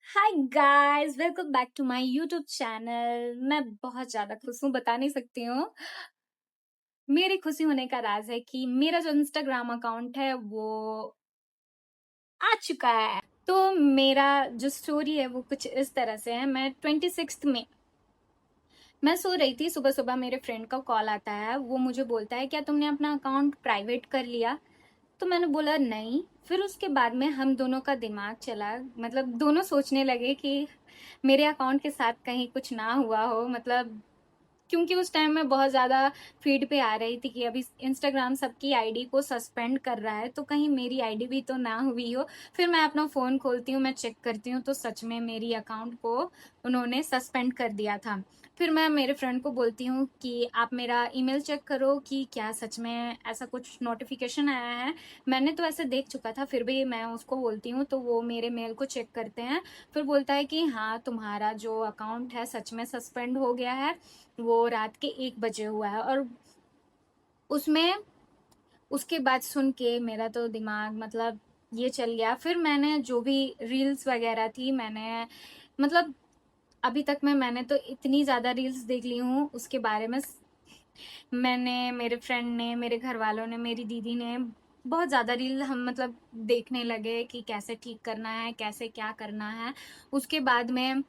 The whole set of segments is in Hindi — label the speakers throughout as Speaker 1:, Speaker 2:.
Speaker 1: Hi guys, welcome back to my YouTube channel. मैं बहुत ज़्यादा खुश हूँ, बता नहीं सकती हूँ। मेरी खुशी होने का राज़ है कि मेरा जो इंस्टाग्राम अकाउंट है वो आ चुका है। तो मेरा जो स्टोरी है वो कुछ इस तरह से है। मैं 26th में मैं सो रही थी, सुबह-सुबह मेरे फ्रेंड का कॉल आता है। वो मुझे बोलता है, "क्या तुमने अपना अकाउंट प्राइवेट कर लिया?" तो मैंने बोला नहीं। फिर उसके बाद में हम दोनों का दिमाग चला, मतलब दोनों सोचने लगे कि मेरे अकाउंट के साथ कहीं कुछ ना हुआ हो। मतलब क्योंकि उस टाइम में बहुत ज़्यादा फीड पे आ रही थी कि अभी इंस्टाग्राम सबकी आईडी को सस्पेंड कर रहा है, तो कहीं मेरी आईडी भी तो ना हुई हो। फिर मैं अपना फ़ोन खोलती हूँ, मैं चेक करती हूँ, तो सच में मेरी अकाउंट को उन्होंने सस्पेंड कर दिया था। फिर मैं मेरे फ्रेंड को बोलती हूँ कि आप मेरा ईमेल चेक करो कि क्या सच में ऐसा कुछ नोटिफ़िकेशन आया है। मैंने तो ऐसे देख चुका था, फिर भी मैं उसको बोलती हूँ, तो वो मेरे मेल को चेक करते हैं। फिर बोलता है कि हाँ, तुम्हारा जो अकाउंट है सच में सस्पेंड हो गया है। वो रात के 1 बजे हुआ है। और उसमें उसके बाद सुन के मेरा तो दिमाग मतलब ये चल गया। फिर मैंने जो भी रील्स वगैरह थी, मैंने मतलब अभी तक में मैंने तो इतनी ज़्यादा रील्स देख ली हूँ उसके बारे में। मैंने, मेरे फ्रेंड ने, मेरे घरवालों ने, मेरी दीदी ने बहुत ज़्यादा रील हम मतलब देखने लगे कि कैसे ठीक करना है, कैसे क्या करना है। उसके बाद में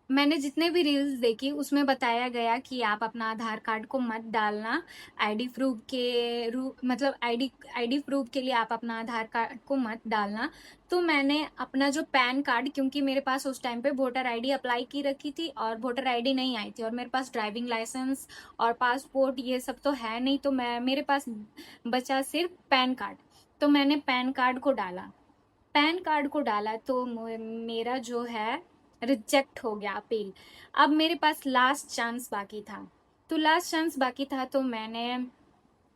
Speaker 1: मैंने जितने भी रील्स देखी उसमें बताया गया कि आप अपना आधार कार्ड को मत डालना। आईडी प्रूफ के रू मतलब आईडी प्रूफ के लिए आप अपना आधार कार्ड को मत डालना। तो मैंने अपना जो पैन कार्ड, क्योंकि मेरे पास उस टाइम पे वोटर आईडी अप्लाई की रखी थी और वोटर आईडी नहीं आई थी, और मेरे पास ड्राइविंग लाइसेंस और पासपोर्ट ये सब तो है नहीं, तो मेरे पास बचा सिर्फ पैन कार्ड। तो मैंने पैन कार्ड को डाला। पैन कार्ड को डाला तो मेरा जो है रिजेक्ट हो गया अपील। अब मेरे पास लास्ट चांस बाकी था। तो लास्ट चांस बाकी था तो मैंने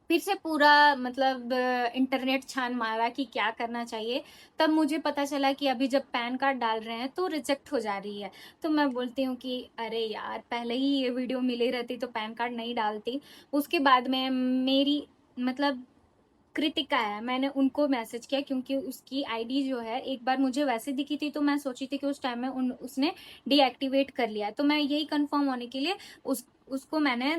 Speaker 1: फिर से पूरा मतलब इंटरनेट छान मारा कि क्या करना चाहिए। तब मुझे पता चला कि अभी जब पैन कार्ड डाल रहे हैं तो रिजेक्ट हो जा रही है। तो मैं बोलती हूँ कि अरे यार, पहले ही ये वीडियो मिली रहती तो पैन कार्ड नहीं डालती। उसके बाद में मेरी मतलब कृतिका है, मैंने उनको मैसेज किया क्योंकि उसकी आईडी जो है एक बार मुझे वैसे दिखी थी, तो मैं सोची थी कि उस टाइम में उसने डीएक्टिवेट कर लिया है। तो मैं यही कंफर्म होने के लिए उसको मैंने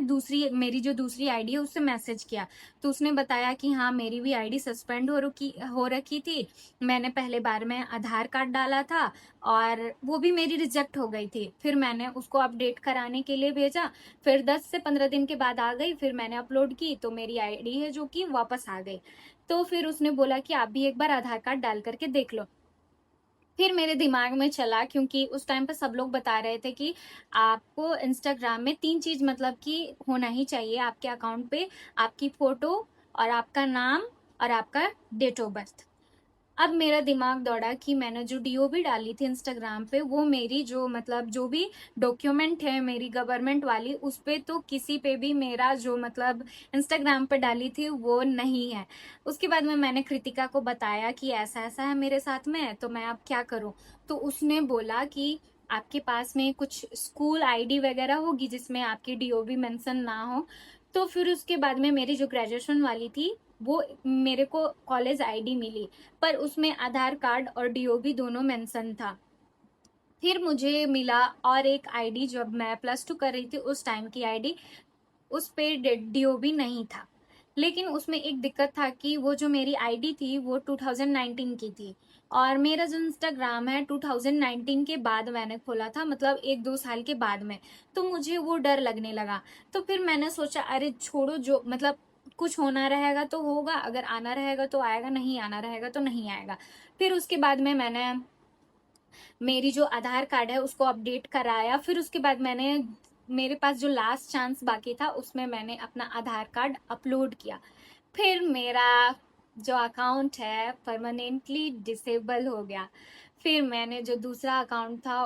Speaker 1: मेरी जो दूसरी आईडी है उससे मैसेज किया। तो उसने बताया कि हाँ, मेरी भी आईडी सस्पेंड हो रखी थी। मैंने पहले बार में आधार कार्ड डाला था और वो भी मेरी रिजेक्ट हो गई थी। फिर मैंने उसको अपडेट कराने के लिए भेजा। फिर 10 से 15 दिन के बाद आ गई। फिर मैंने अपलोड की तो मेरी आईडी है जो कि वापस आ गई। तो फिर उसने बोला कि आप भी एक बार आधार कार्ड डाल करके देख लो। फिर मेरे दिमाग में चला, क्योंकि उस टाइम पे सब लोग बता रहे थे कि आपको इंस्टाग्राम में 3 चीज़ मतलब कि होना ही चाहिए आपके अकाउंट पे, आपकी फ़ोटो और आपका नाम और आपका डेट ऑफ बर्थ। अब मेरा दिमाग दौड़ा कि मैंने जो डीओबी डाली थी इंस्टाग्राम पे, वो मेरी जो मतलब जो भी डॉक्यूमेंट है मेरी गवर्नमेंट वाली, उस पे तो किसी पे भी मेरा जो मतलब इंस्टाग्राम पे डाली थी वो नहीं है। उसके बाद में मैंने कृतिका को बताया कि ऐसा-ऐसा है मेरे साथ में, तो मैं अब क्या करूँ? तो उसने बोला कि आपके पास में कुछ स्कूल आईडी वगैरह होगी जिसमें आपकी डीओबी मेंशन ना हो। तो फिर उसके बाद में मेरी जो ग्रेजुएशन वाली थी, वो मेरे को कॉलेज आईडी मिली। पर उसमें आधार कार्ड और डीओबी दोनों मेंशन था। फिर मुझे मिला और एक आईडी, जब मैं प्लस 2 कर रही थी उस टाइम की आईडी, उस पे डीओबी नहीं था। लेकिन उसमें एक दिक्कत था कि वो जो मेरी आईडी थी वो 2019 की थी और मेरा जो इंस्टाग्राम है 2019 के बाद मैंने खोला था, मतलब 1-2 साल के बाद में। तो मुझे वो डर लगने लगा। तो फिर मैंने सोचा अरे छोड़ो, जो मतलब कुछ होना रहेगा तो होगा, अगर आना रहेगा तो आएगा, नहीं आना रहेगा तो नहीं आएगा। फिर उसके बाद में मैंने मेरी जो आधार कार्ड है उसको अपडेट कराया। फिर उसके बाद मैंने, मेरे पास जो लास्ट चांस बाकी था उसमें मैंने अपना आधार कार्ड अपलोड किया। फिर मेरा जो अकाउंट है परमानेंटली डिसेबल हो गया। फिर मैंने जो दूसरा अकाउंट था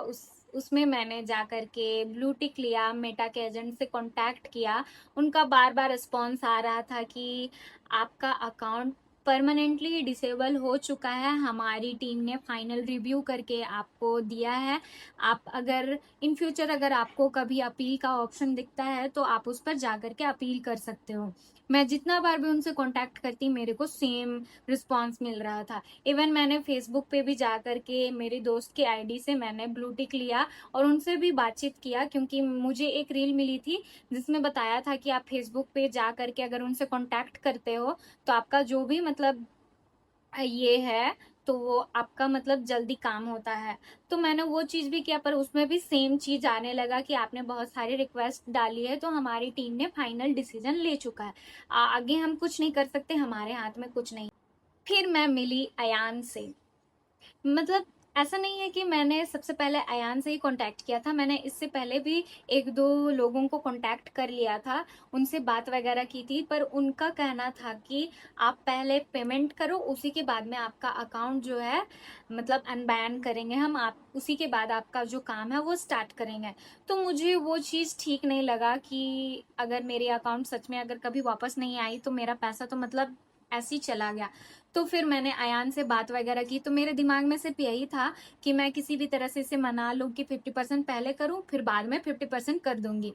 Speaker 1: उसमें मैंने जा कर के ब्लू टिक लिया, मेटा के एजेंट से कॉन्टैक्ट किया। उनका बार-बार रिस्पॉन्स आ रहा था कि आपका अकाउंट परमानेंटली डिसेबल हो चुका है। हमारी टीम ने फाइनल रिव्यू करके आपको दिया है। आप अगर इन फ्यूचर अगर आपको कभी अपील का ऑप्शन दिखता है तो आप उस पर जा करके अपील कर सकते हो। मैं जितना बार भी उनसे कॉन्टैक्ट करती मेरे को सेम रिस्पॉन्स मिल रहा था। इवन मैंने फेसबुक पे भी जा करके मेरी दोस्त की आईडी से मैंने ब्लू टिक लिया और उनसे भी बातचीत किया, क्योंकि मुझे एक रील मिली थी जिसमें बताया था कि आप फेसबुक पे जा करके अगर उनसे कॉन्टैक्ट करते हो तो आपका जो भी मतलब ये है तो वो आपका मतलब जल्दी काम होता है। तो मैंने वो चीज़ भी किया, पर उसमें भी सेम चीज़ आने लगा कि आपने बहुत सारी रिक्वेस्ट डाली है, तो हमारी टीम ने फाइनल डिसीजन ले चुका है। आगे हम कुछ नहीं कर सकते, हमारे हाथ में कुछ नहीं। फिर मैं मिली अयान से। मतलब ऐसा नहीं है कि मैंने सबसे पहले अयान से ही कॉन्टैक्ट किया था, मैंने इससे पहले भी 1-2 लोगों को कॉन्टैक्ट कर लिया था, उनसे बात वगैरह की थी, पर उनका कहना था कि आप पहले पेमेंट करो, उसी के बाद में आपका अकाउंट जो है मतलब अनबैन करेंगे हम, आप उसी के बाद आपका जो काम है वो स्टार्ट करेंगे। तो मुझे वो चीज़ ठीक नहीं लगा कि अगर मेरे अकाउंट सच में अगर कभी वापस नहीं आई तो मेरा पैसा तो मतलब ऐसे ही चला गया। तो फिर मैंने अयान से बात वगैरह की, तो मेरे दिमाग में सिर्फ यही था कि मैं किसी भी तरह से इसे मना लूँ कि 50% पहले करूँ, फिर बाद में 50% कर दूँगी,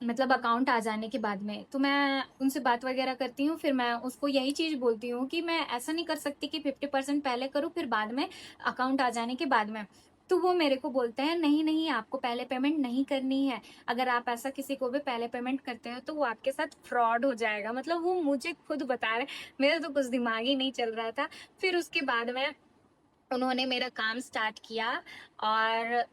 Speaker 1: मतलब अकाउंट आ जाने के बाद में। तो मैं उनसे बात वगैरह करती हूँ, फिर मैं उसको यही चीज़ बोलती हूँ कि मैं ऐसा नहीं कर सकती कि 50% पहले करूँ, फिर बाद में अकाउंट आ जाने के बाद में। तो वो मेरे को बोलते हैं, "नहीं, नहीं, आपको पहले पेमेंट नहीं करनी है। अगर आप ऐसा किसी को भी पहले पेमेंट करते हो, तो वो आपके साथ फ्रॉड हो जाएगा।" मतलब वो मुझे खुद बता रहे, मेरा तो कुछ दिमाग ही नहीं चल रहा था। फिर उसके बाद में उन्होंने मेरा काम स्टार्ट किया और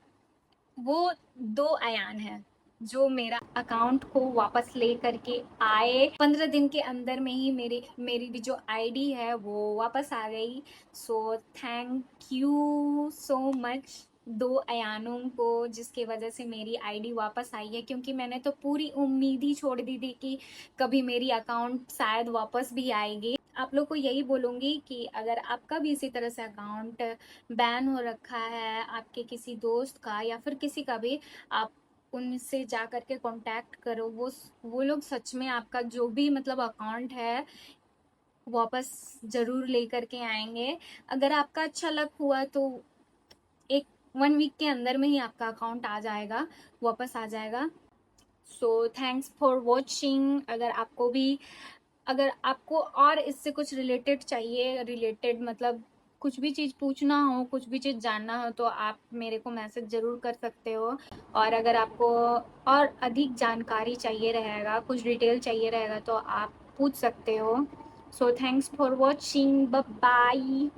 Speaker 1: वो 2 अयान हैं, जो मेरा अकाउंट को वापस ले करके आए। 15 दिन के अंदर में ही मेरी भी जो आईडी है वो वापस आ गई। So thank you so much 2 अयानों को, जिसकी वजह से मेरी आईडी वापस आई है, क्योंकि मैंने तो पूरी उम्मीद ही छोड़ दी थी कि कभी मेरी अकाउंट शायद वापस भी आएगी। आप लोग को यही बोलूँगी कि अगर आपका भी इसी तरह से अकाउंट बैन हो रखा है आपके किसी दोस्त का या फिर किसी का भी, आप उनसे जा करके कांटेक्ट करो। वो लोग सच में आपका जो भी मतलब अकाउंट है वापस ज़रूर लेकर के आएंगे। अगर आपका अच्छा लक हुआ तो एक 1 वीक के अंदर में ही आपका अकाउंट आ जाएगा, वापस आ जाएगा। सो थैंक्स फॉर वॉचिंग। अगर आपको और इससे कुछ रिलेटेड चाहिए, रिलेटेड मतलब कुछ भी चीज़ पूछना हो, कुछ भी चीज़ जानना हो, तो आप मेरे को मैसेज ज़रूर कर सकते हो। और अगर आपको और अधिक जानकारी चाहिए रहेगा, कुछ डिटेल चाहिए रहेगा, तो आप पूछ सकते हो। So thanks for watching, bye bye.